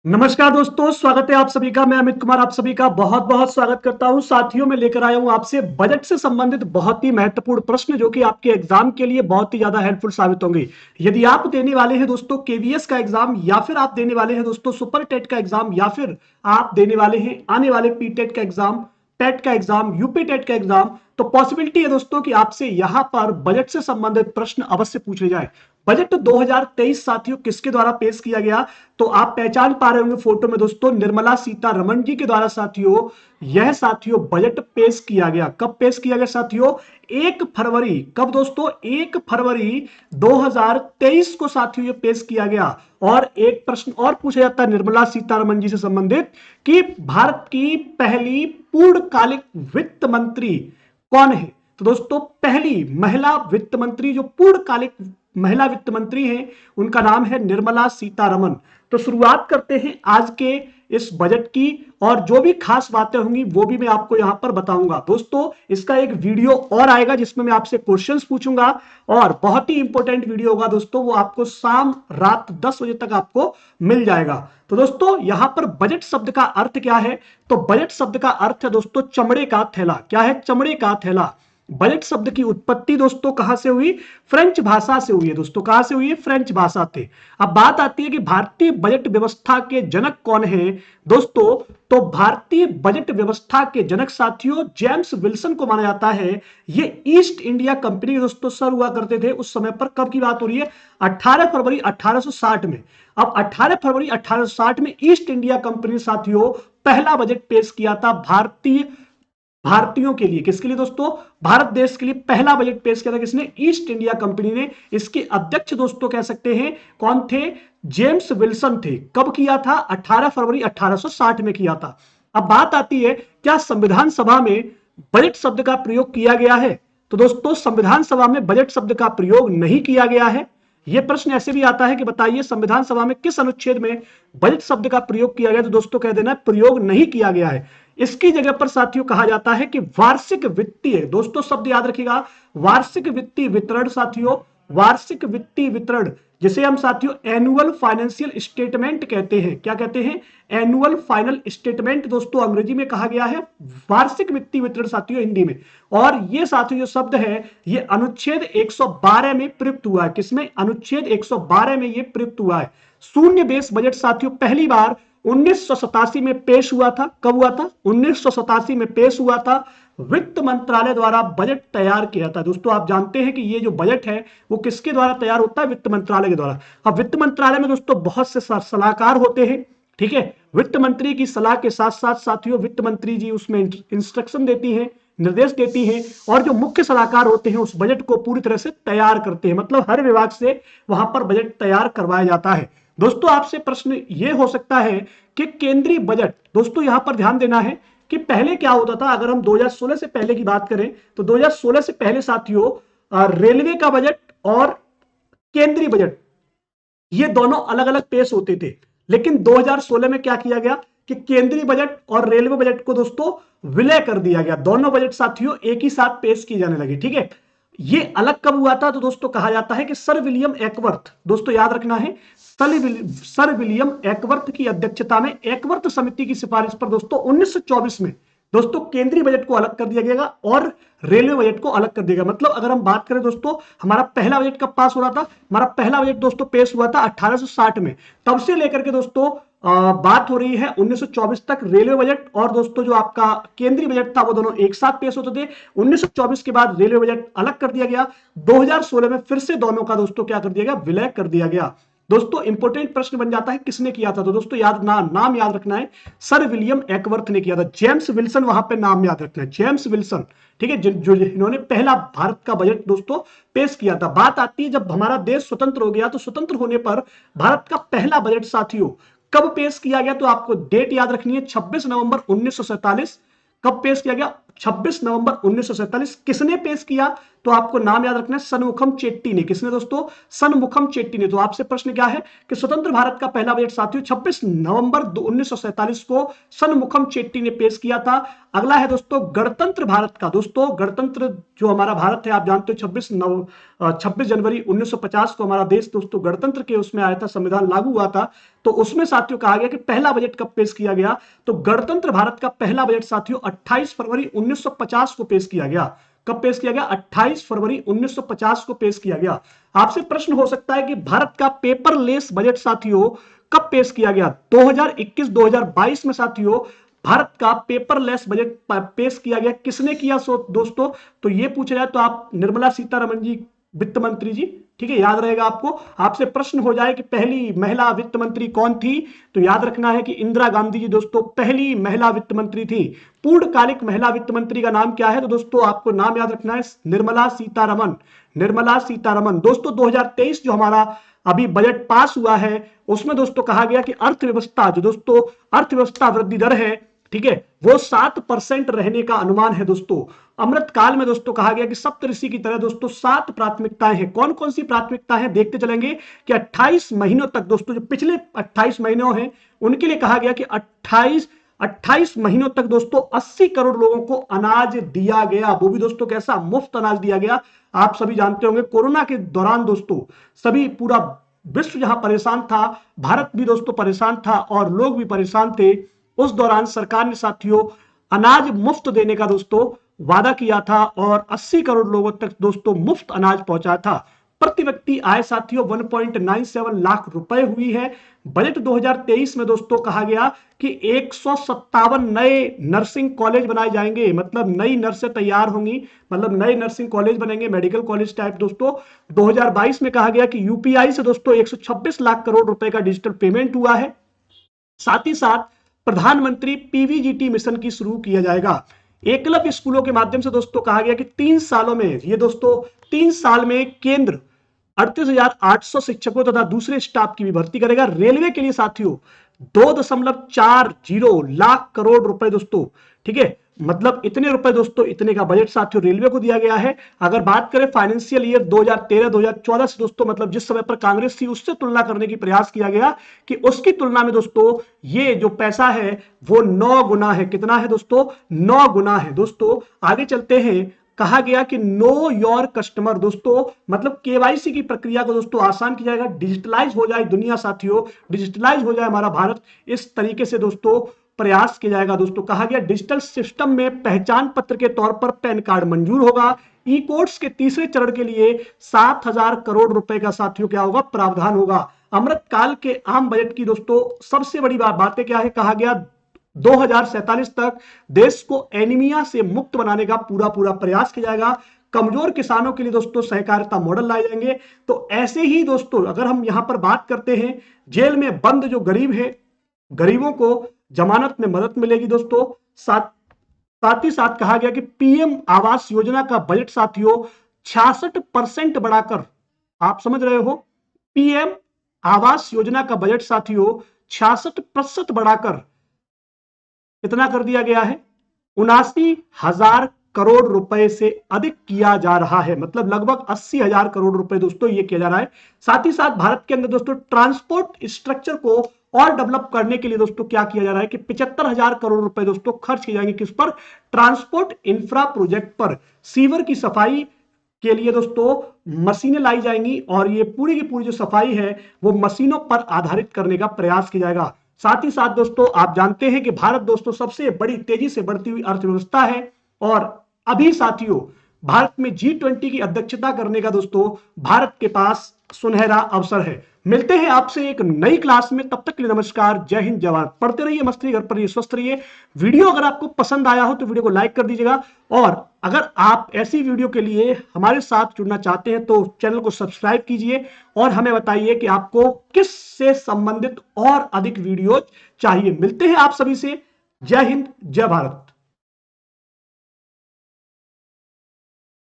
नमस्कार दोस्तों, स्वागत है आप सभी का। मैं अमित कुमार आप सभी का बहुत बहुत स्वागत करता हूं। साथियों, मैं लेकर आया हूं आपसे बजट से संबंधित बहुत ही महत्वपूर्ण प्रश्न जो कि आपके एग्जाम के लिए बहुत ही ज्यादा हेल्पफुल साबित होंगे। यदि आप देने वाले हैं दोस्तों केवीएस का एग्जाम, या फिर आप देने वाले हैं दोस्तों सुपर टेट का एग्जाम, या फिर आप देने वाले हैं आने वाले पी टेट का एग्जाम, टेट का एग्जाम, यूपी टेट का एग्जाम, तो पॉसिबिलिटी है दोस्तों कि आपसे यहां पर बजट से संबंधित प्रश्न अवश्य पूछे जाए। बजट 2023 साथियों किसके द्वारा पेश किया गया? तो आप पहचान पा रहे होंगे फोटो में दोस्तों, निर्मला सीतारमण जी के द्वारा साथियों यह साथियों बजट पेश किया गया। कब पेश किया गया साथियों? 1 फरवरी। कब दोस्तों? 1 फरवरी 2023 को साथियों ये पेश किया गया। और एक प्रश्न और पूछा जाता है निर्मला सीतारमण जी से संबंधित कि भारत की पहली पूर्णकालिक वित्त मंत्री कौन है? तो दोस्तों पहली महिला वित्त मंत्री जो पूर्णकालिक महिला वित्त मंत्री हैं उनका नाम है निर्मला सीतारमण। तो शुरुआत करते हैं आज के इस बजट की, और जो भी खास बातें होंगी वो भी मैं आपको यहां पर बताऊंगा। दोस्तों इसका एक वीडियो और आएगा जिसमें मैं आपसे क्वेश्चंस पूछूंगा, और बहुत ही इंपॉर्टेंट वीडियो होगा दोस्तों, वो आपको शाम रात 10 बजे तक आपको मिल जाएगा। तो दोस्तों यहां पर बजट शब्द का अर्थ क्या है? तो बजट शब्द का अर्थ है दोस्तों चमड़े का थैला। क्या है? चमड़े का थैला। बजट शब्द की उत्पत्ति दोस्तों कहां से हुई? फ्रेंच भाषा से हुई है दोस्तों। कहां से हुई है? फ्रेंच भाषा से। अब बात आती है कि भारतीय बजट व्यवस्था के जनक कौन है दोस्तों? तो भारतीय बजट व्यवस्था के जनक साथियों जेम्स विल्सन को माना जाता है। ये ईस्ट इंडिया कंपनी दोस्तों सर हुआ करते थे उस समय पर। कब की बात हो रही है? 18 फरवरी 1860 में। अब 18 फरवरी 1860 में ईस्ट इंडिया कंपनी साथियों पहला बजट पेश किया था भारतीयों के लिए। किसके लिए दोस्तों? भारत देश के लिए पहला बजट पेश किया था किसने? ईस्ट इंडिया कंपनी ने। इसके अध्यक्ष दोस्तों कह सकते हैं कौन थे? जेम्स विल्सन थे। कब किया था? 18 फरवरी 1860 में किया था। अब बात आती है क्या संविधान सभा में बजट शब्द का प्रयोग किया गया है? तो दोस्तों संविधान सभा में बजट शब्द का प्रयोग नहीं किया गया है। यह प्रश्न ऐसे भी आता है कि बताइए संविधान सभा में किस अनुच्छेद में बजट शब्द का प्रयोग किया गया? तो दोस्तों कह देना प्रयोग नहीं किया गया है। इसकी जगह पर साथियों कहा जाता है कि वार्षिक वित्तीय, दोस्तों शब्द याद रखिएगा, वार्षिक वित्तीय वितरण साथियों, वार्षिक वित्तीय वितरण, जिसे हम साथियों एनुअल फाइनेंशियल स्टेटमेंट कहते हैं। क्या कहते हैं? एनुअल फाइनल स्टेटमेंट दोस्तों अंग्रेजी में कहा गया है, वार्षिक वित्तीय वितरण साथियों हिंदी में। और ये साथियों जो शब्द है ये अनुच्छेद 112 में प्रयुक्त हुआ है। किसमें? अनुच्छेद 112 में ये प्रयुक्त हुआ है। शून्य बेस बजट साथियों पहली बार 1987 में पेश हुआ था। कब हुआ था? 1987 में पेश हुआ था। वित्त मंत्रालय द्वारा बजट तैयार किया था। दोस्तों आप जानते हैं कि ये जो बजट है वो किसके द्वारा तैयार होता है? वित्त मंत्रालय के द्वारा। अब वित्त मंत्रालय में दोस्तों बहुत से सलाहकार होते हैं, ठीक है। वित्त मंत्री की सलाह के साथ साथ साथियों वित्त मंत्री जी उसमें इंस्ट्रक्शन देती हैं, निर्देश देती हैं, और जो मुख्य सलाहकार होते हैं उस बजट को पूरी तरह से तैयार करते हैं। मतलब हर विभाग से वहां पर बजट तैयार करवाया जाता है। दोस्तों आपसे प्रश्न यह हो सकता है कि केंद्रीय बजट, दोस्तों यहां पर ध्यान देना है कि पहले क्या होता था। अगर हम 2016 से पहले की बात करें तो 2016 से पहले साथियों रेलवे का बजट और केंद्रीय बजट ये दोनों अलग अलग पेश होते थे। लेकिन 2016 में क्या किया गया कि केंद्रीय बजट और रेलवे बजट को दोस्तों विलय कर दिया गया। दोनों बजट साथियों एक ही साथ पेश किए जाने लगे, ठीक है। ये अलग कब हुआ था? तो दोस्तों कहा जाता है कि सर विलियम एकवर्थ, दोस्तों याद रखना है, सर विलियम एकवर्थ की अध्यक्षता में एकवर्थ समिति की सिफारिश पर दोस्तों 1924 में दोस्तों केंद्रीय बजट को अलग कर दिया गया और रेलवे बजट को अलग कर दिया गया। मतलब अगर हम बात करें दोस्तों हमारा पहला बजट कब पास हो रहा था? हमारा पहला बजट दोस्तों पेश हुआ था 1860 में। तब से लेकर के दोस्तों बात हो रही है 1924 तक रेलवे बजट और दोस्तों जो आपका केंद्रीय बजट था वो दोनों एक साथ पेश होते थे। 1924 के बाद रेलवे बजट अलग कर दिया गया। 2016 में फिर से दोनों का दोस्तों क्या कर दिया गया? विलय कर दिया गया। दोस्तों इंपॉर्टेंट प्रश्न बन जाता है किसने किया था? तो दोस्तों नाम याद रखना है, सर विलियम एकवर्थ ने किया था। जेम्स विल्सन वहां पे नाम याद रखना है, जेम्स विल्सन, ठीक है, जिन्होंने पहला भारत का बजट दोस्तों पेश किया था। बात आती है जब हमारा देश स्वतंत्र हो गया तो स्वतंत्र होने पर भारत का पहला बजट साथियों कब पेश किया गया? तो आपको डेट याद रखनी है, 26 नवंबर 1947। कब पेश किया गया? 26 नवंबर 1947 किसने पेश किया? तो आपको नाम याद रखना है, सनमुखम चेट्टी ने। किसने दोस्तों? सनमुखम चेट्टी ने। तो आपसे प्रश्न क्या है कि स्वतंत्र भारत का पहला बजट साथियों 26 नवंबर 1947 को सनमुखम चेट्टी ने पेश किया था। अगला है दोस्तों गणतंत्र भारत का। दोस्तों गणतंत्र जो हमारा भारत है, आप जानते हो 26 जनवरी 1950 को हमारा देश दोस्तों गणतंत्र के उसमें आया था, संविधान लागू हुआ था। तो उसमें साथियों कहा गया कि पहला बजट कब पेश किया गया? तो गणतंत्र भारत का पहला बजट साथियों 28 फरवरी 1950 को पेश किया गया। कब पेश किया गया? 28 फरवरी 1950 को पेश किया गया। आपसे प्रश्न हो सकता है कि भारत का पेपरलेस बजट साथियों कब पेश किया गया? 2021-2022 में साथियों भारत का पेपरलेस बजट पेश किया गया। किसने किया दोस्तों? तो ये पूछा जाए तो आप निर्मला सीतारमण जी, वित्त मंत्री जी, ठीक है, याद रहेगा आपको। आपसे प्रश्न हो जाए कि पहली महिला वित्त मंत्री कौन थी? तो याद रखना है कि इंदिरा गांधी जी दोस्तों पहली महिला वित्त मंत्री थी। पूर्णकालिक महिला वित्त मंत्री का नाम क्या है? तो दोस्तों आपको नाम याद रखना है, निर्मला सीतारमण। निर्मला सीतारमण। दोस्तों 2023 जो हमारा अभी बजट पास हुआ है उसमें दोस्तों कहा गया कि अर्थव्यवस्था जो दोस्तों अर्थव्यवस्था वृद्धि दर है, ठीक है, वो 7% रहने का अनुमान है दोस्तों। अमृत काल में दोस्तों कहा गया कि सप्तऋषि की तरह दोस्तों 7 प्राथमिकताएं हैं। कौन कौन सी प्राथमिकताएं हैं देखते चलेंगे कि 28 महीनों तक दोस्तों, जो पिछले 28 महीनों हैं उनके लिए कहा गया कि 28 महीनों तक दोस्तों 80 करोड़ लोगों को अनाज दिया गया। वो भी दोस्तों कैसा? मुफ्त अनाज दिया गया। आप सभी जानते होंगे कोरोना के दौरान दोस्तों सभी पूरा विश्व जहां परेशान था, भारत भी दोस्तों परेशान था और लोग भी परेशान थे। उस दौरान सरकार ने साथियों अनाज मुफ्त देने का दोस्तों वादा किया था और 80 करोड़ लोगों तक दोस्तों मुफ्त अनाज पहुंचा था। प्रति व्यक्ति आय साथियों 1.97 लाख रुपए हुई है। बजट 2023 में दोस्तों कहा गया कि 157 नए नर्सिंग कॉलेज बनाए जाएंगे, मतलब नई नर्सें तैयार होंगी, मतलब नए नर्सिंग कॉलेज बनेंगे, मेडिकल कॉलेज टाइप दोस्तों। 2022 में कहा गया कि यूपीआई से दोस्तों 126 लाख करोड़ रुपए का डिजिटल पेमेंट हुआ है। साथ ही साथ प्रधानमंत्री पीवीजीटी मिशन की शुरू किया जाएगा। एकलव्य स्कूलों के माध्यम से दोस्तों कहा गया कि 3 सालों में, ये दोस्तों 3 साल में केंद्र 38,800 शिक्षकों तथा दूसरे स्टाफ की भी भर्ती करेगा। रेलवे के लिए साथियों 2.40 लाख करोड़ रुपए दोस्तों, ठीक है, मतलब इतने रुपए दोस्तों, इतने का बजट साथियों रेलवे को दिया गया है। अगर बात करें फाइनेंशियल ईयर 2013-2014 से दोस्तों, मतलब जिस समय पर कांग्रेस थी उससे तुलना करने की प्रयास किया गया कि उसकी तुलना में दोस्तों ये जो पैसा है वो 9 गुना है। कितना है दोस्तों? 9 गुना है दोस्तों। आगे चलते हैं। कहा गया कि नो योर कस्टमर दोस्तों, मतलब केवाईसी की प्रक्रिया को दोस्तों आसान किया जाएगा, डिजिटलाइज हो जाए दुनिया साथियों, डिजिटलाइज हो जाए हमारा भारत, इस तरीके से दोस्तों प्रयास किया जाएगा दोस्तों। कहा गया डिजिटल सिस्टम में पहचान पत्र के तौर पर पैन कार्ड मंजूर होगा। ई कोर्ट्स के तीसरे चरण के लिए 7,000 करोड़ रुपए का साथियों क्या होगा? प्रावधान होगा। अमृत काल के आम बजट की दोस्तों सबसे बड़ी बातें क्या है? कहा गया 2047 तक देश को एनीमिया से मुक्त बनाने का पूरा प्रयास किया जाएगा। कमजोर किसानों के लिए दोस्तों सहकारिता मॉडल लाए जाएंगे। तो ऐसे ही दोस्तों अगर हम यहां पर बात करते हैं, जेल में बंद जो गरीब है, गरीबों को जमानत में मदद मिलेगी दोस्तों। साथ ही साथ कहा गया कि पीएम आवास योजना का बजट साथियों 66% बढ़ाकर, आप समझ रहे हो, पीएम आवास योजना का बजट साथियों 66% बढ़ाकर कितना कर दिया गया है? 79,000 करोड़ रुपए से अधिक किया जा रहा है, मतलब लगभग 80,000 करोड़ रुपए दोस्तों ये किया जा रहा है। साथ ही साथ भारत के अंदर दोस्तों ट्रांसपोर्ट स्ट्रक्चर को और डेवलप करने के लिए दोस्तों क्या किया जा रहा है कि 75,000 करोड़ रुपए दोस्तों खर्च किए जाएंगे। किस पर? ट्रांसपोर्ट इंफ्रा प्रोजेक्ट पर। सीवर की सफाई के लिए दोस्तों मशीनें लाई जाएंगी और ये पूरी की पूरी जो सफाई है वो मशीनों पर आधारित करने का प्रयास किया जाएगा। साथ ही साथ दोस्तों आप जानते हैं कि भारत दोस्तों सबसे बड़ी तेजी से बढ़ती हुई अर्थव्यवस्था है और अभी साथियों भारत में G20 की अध्यक्षता करने का दोस्तों भारत के पास सुनहरा अवसर है। मिलते हैं आपसे एक नई क्लास में, तब तक के लिए नमस्कार, जय हिंद, जय भारत। पढ़ते रहिए, मस्त रहिए, घर पर रहिए, स्वस्थ रहिए। वीडियो अगर आपको पसंद आया हो तो वीडियो को लाइक कर दीजिएगा और अगर आप ऐसी वीडियो के लिए हमारे साथ जुड़ना चाहते हैं तो चैनल को सब्सक्राइब कीजिए और हमें बताइए कि आपको किस से संबंधित और अधिक वीडियो चाहिए। मिलते हैं आप सभी से, जय हिंद, जय भारत।